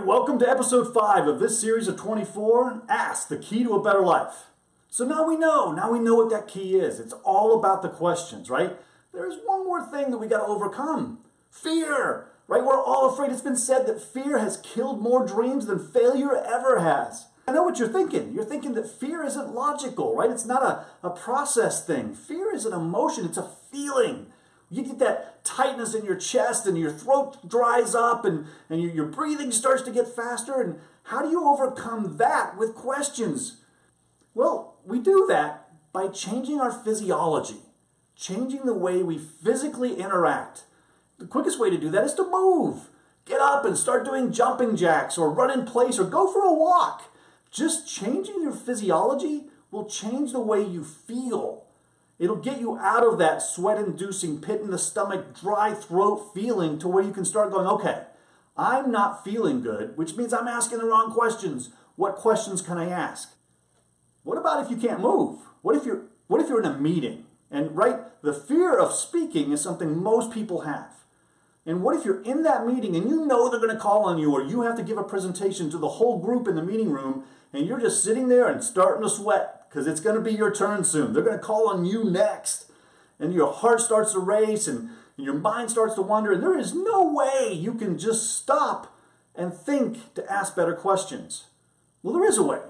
welcome to episode 5 of this series of 24, Ask, the Key to a Better Life. So now we know what that key is. It's all about the questions, right? There's one more thing that we got to overcome. Fear, right? We're all afraid. It's been said that fear has killed more dreams than failure ever has. I know what you're thinking. You're thinking that fear isn't logical, right? It's not a process thing. Fear is an emotion. It's a feeling. You get that tightness in your chest and your throat dries up and your breathing starts to get faster. And how do you overcome that with questions? Well, we do that by changing our physiology, changing the way we physically interact. The quickest way to do that is to move. Get up and start doing jumping jacks or run in place or go for a walk. Just changing your physiology will change the way you feel. It'll get you out of that sweat-inducing, pit in the stomach, dry throat feeling to where you can start going, okay, I'm not feeling good, which means I'm asking the wrong questions. What questions can I ask? What about if you can't move? What if you're in a meeting? And right, the fear of speaking is something most people have. And what if you're in that meeting and you know they're going to call on you, or you have to give a presentation to the whole group in the meeting room and you're just sitting there and starting to sweat because it's going to be your turn soon. They're going to call on you next. And your heart starts to race and your mind starts to wander, and there is no way you can just stop and think to ask better questions. Well, there is a way.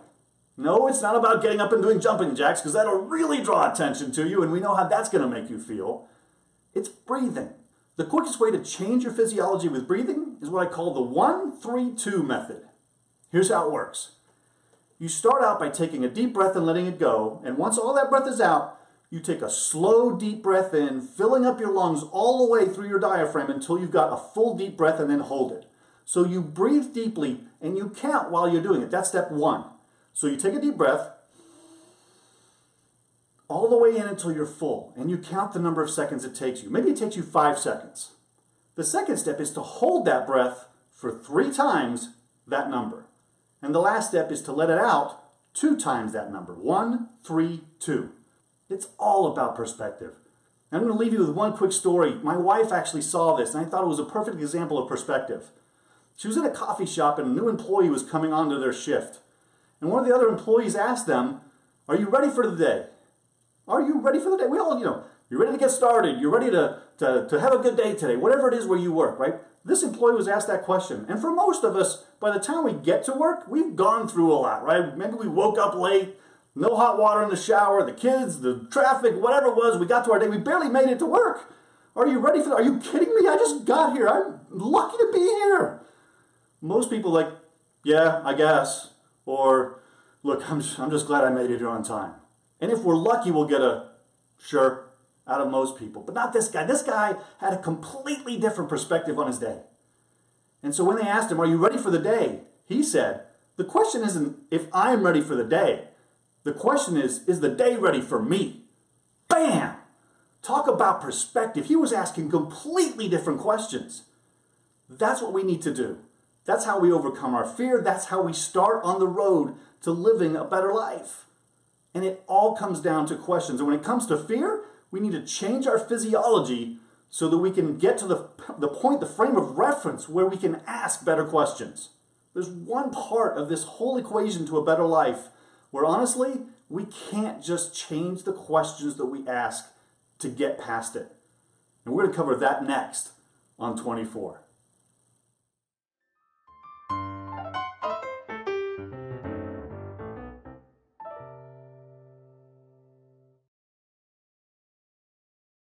No, it's not about getting up and doing jumping jacks because that'll really draw attention to you and we know how that's going to make you feel. It's breathing. The quickest way to change your physiology with breathing is what I call the 1-3-2 method. Here's how it works. You start out by taking a deep breath and letting it go, and once all that breath is out, you take a slow deep breath in, filling up your lungs all the way through your diaphragm until you've got a full deep breath, and then hold it. So you breathe deeply and you count while you're doing it. That's step 1. So you take a deep breath all the way in until you're full, and you count the number of seconds it takes you. Maybe it takes you 5 seconds. The second step is to hold that breath for 3 times that number. And the last step is to let it out 2 times that number. 1, 3, 2. It's all about perspective. I'm going to leave you with one quick story. My wife actually saw this, and I thought it was a perfect example of perspective. She was in a coffee shop, and a new employee was coming onto their shift. And one of the other employees asked them, "Are you ready for the day? Are you ready for the day?" We all, you're ready to get started. You're ready to have a good day today, whatever it is where you work, right? This employee was asked that question. And for most of us, by the time we get to work, we've gone through a lot, right? Maybe we woke up late, no hot water in the shower, the kids, the traffic, whatever it was, we got to our day, we barely made it to work. Are you ready for that? Are you kidding me? I just got here. I'm lucky to be here. Most people are like, yeah, I guess. Or, look, I'm just glad I made it here on time. And if we're lucky, we'll get a sure out of most people. But not this guy. This guy had a completely different perspective on his day. And so when they asked him, "Are you ready for the day?" he said, the question isn't if I'm ready for the day. The question is the day ready for me? Bam! Talk about perspective. He was asking completely different questions. That's what we need to do. That's how we overcome our fear. That's how we start on the road to living a better life. And it all comes down to questions. And when it comes to fear, we need to change our physiology so that we can get to the point, the frame of reference where we can ask better questions. There's one part of this whole equation to a better life where honestly, we can't just change the questions that we ask to get past it. And we're going to cover that next on 24.